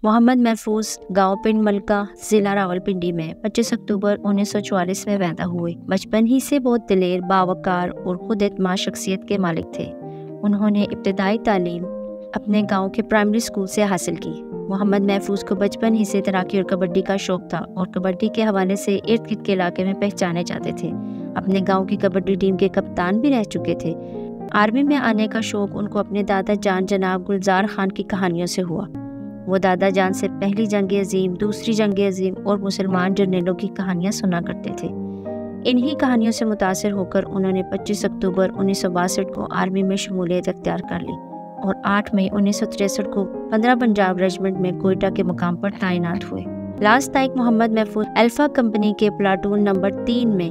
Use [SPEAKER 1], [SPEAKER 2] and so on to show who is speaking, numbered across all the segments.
[SPEAKER 1] محمد محفوظ گاؤں پنڈ ملکہ ضلع راولپنڈی میں 25 اکتوبر 1944 میں پیدا ہوئے۔ بچپن ہی سے بہت دلیر، باوقار اور خود اعتماد شخصیت کے مالک تھے۔ انہوں نے ابتدائی تعلیم اپنے گاؤں کے پرائمری اسکول سے حاصل کی۔ محمد محفوظ کو بچپن ہی سے تیراکی اور کبڈی کا شوق تھا اور کبڈی کے حوالے سے ارد گرد کے علاقے میں پہچانے جاتے تھے۔ اپنے گاؤں کی کبڈی ٹیم کے کپتان بھی رہ چکے تھے۔ آرمی میں آنے کا شوق ان کو اپنے دادا جان جناب گلزار خان کی کہانیوں سے ہوا۔ وہ دادا جان سے پہلی جنگ عظیم، دوسری جنگ عظیم اور مسلمان جرنیلوں کی کہانیاں سنا کرتے تھے۔ انہی کہانیوں سے متاثر ہو کر انہوں نے 25 اکتوبر 1962 کو آرمی میں شمولیت اختیار کر لی اور 8 مئی 1963 کو 15 پنجاب ریجمنٹ میں کوئٹہ کے مقام پر تعینات ہوئے۔ لاست تائک محمد محفوظ الفا کمپنی کے پلاٹون نمبر 3 میں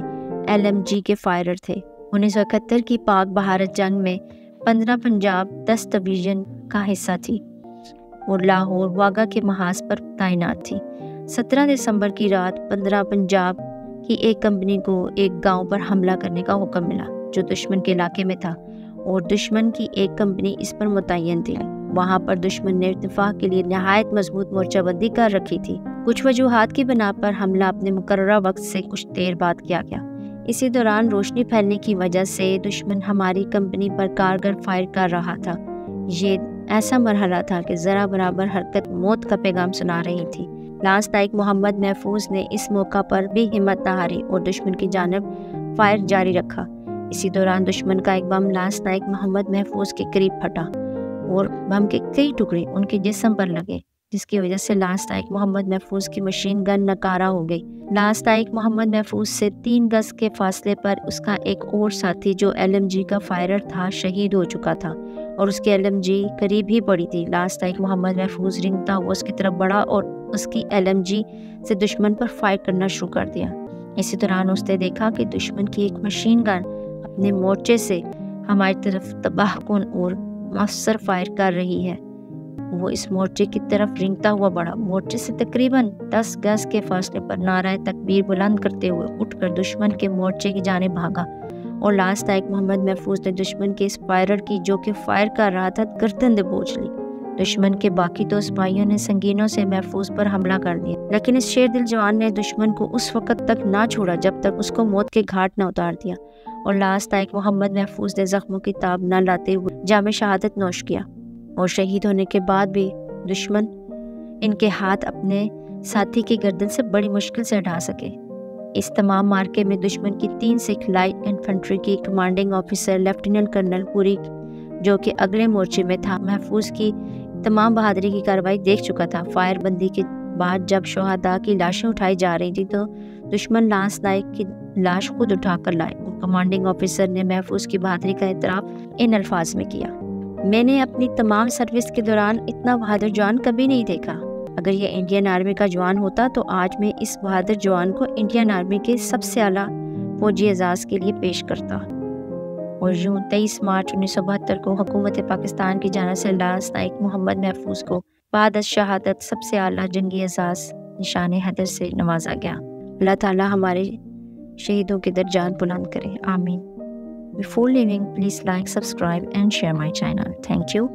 [SPEAKER 1] LMG کے فائرر تھے۔ 1971 کی پاک بھارت جنگ میں 15 پنجاب 10 ڈویژن کا حصہ تھی اور لاہور واگا کے محاذ پر تعینات تھی۔ 17 دسمبر کی رات 15 پنجاب کی ایک کمپنی کو ایک گاؤں پر حملہ کرنے کا حکم ملا جو دشمن کے علاقے میں تھا اور دشمن کی ایک کمپنی اس پر متعین تھی۔ وہاں پر دشمن نے ارتفاع کے لیے نہایت مضبوط مورچہ بندی کر رکھی تھی۔ کچھ وجوہات کی بنا پر حملہ اپنے مقررہ وقت سے کچھ دیر بعد کیا گیا۔ اسی دوران روشنی پھیلنے کی وجہ سے دشمن ہماری کمپنی پر کارگر فائر کر رہا تھا۔ یہ ایسا مرحلہ تھا کہ ذرا برابر حرکت موت کا پیغام سنا رہی تھی۔ لاست تائک محمد محفوظ نے اس موقع پر بھی ہمت نہ ہاری اور دشمن کی جانب فائر جاری رکھا۔ اسی دوران دشمن کا ایک بم لاست تائک محمد محفوظ کے قریب پھٹا اور بم کے کئی ٹکڑے ان کے جسم پر لگے، جس کی وجہ سے لاست تائک محمد محفوظ کی مشین گن ناکارہ ہو گئی۔ لاست تائک محمد محفوظ سے 3 گز کے فاصلے پر اس کا ایک اور ساتھی جو LMG کا فائرر تھا شہید ہو چکا تھا اور اس کی LMG قریب ہی پڑی تھی۔ لاست تائک محمد محفوظ رنگتا ہوا اس کی طرف بڑھا اور اس کی LMG سے دشمن پر فائر کرنا شروع کر دیا۔ اسی دوران اس نے دیکھا کہ دشمن کی ایک مشین گن اپنے مورچے سے ہماری طرف تباہ کن اور مؤثر فائر کر رہی ہے۔ وہ اس مورچے کی طرف رنگتا ہوا بڑھا، مورچے سے تقریباً 10 گز کے فاصلے پر نعرہ تکبیر بلند کرتے ہوئے اٹھ کر دشمن کے مورچے کی جانب بھاگا اور لاست تائک محمد محفوظ نے دشمن کے اس فائرر کی جو کہ فائر کر رہا تھا گردن دبوچ لی۔ دشمن کے باقی 2 سپاہیوں نے سنگینوں سے محفوظ پر حملہ کر دیا، لیکن اس شیر دل جوان نے دشمن کو اس وقت تک نہ چھوڑا جب تک اس کو موت کے گھاٹ نہ اتار دیا اور لاست تائک محمد محفوظ نے زخموں کی تاب نہ لاتے ہوئے جام شہادت نوش کیا اور شہید ہونے کے بعد بھی دشمن ان کے ہاتھ اپنے ساتھی کی گردن سے بڑی مشکل سے ہٹا سکے۔ اس تمام مارکے میں دشمن کی 3 سکھ لائٹ انفنٹری کی کمانڈنگ آفیسر لیفٹیننٹ کرنل پوری جو کہ اگلے مورچے میں تھا، محفوظ کی تمام بہادری کی کارروائی دیکھ چکا تھا۔ فائر بندی کے بعد جب شہداء کی لاشیں اٹھائی جا رہی تھی تو دشمن لاست تائک کی لاش خود اٹھا کر لائے اور کمانڈنگ آفیسر نے محفوظ کی بہادری کا اعتراف ان الفاظ میں کیا: میں نے اپنی تمام سروس کے دوران اتنا بہادر جوان کبھی نہیں دیکھا۔ اگر یہ انڈین آرمی کا جوان ہوتا تو آج میں اس بہادر جوان کو انڈین آرمی کے سب سے اعلیٰ فوجی اعزاز کے لیے پیش کرتا۔ اور یوں 23 مارچ 1972 کو حکومت پاکستان کی جانب سے لاست تائک محمد محفوظ کو بعد از شہادت سب سے اعلیٰ جنگی اعزاز نشان حیدر سے نوازا گیا۔ اللہ تعالیٰ ہمارے شہیدوں کے درجات بلند کرے، آمین۔ Before leaving, please like, subscribe and share my channel. Thank you.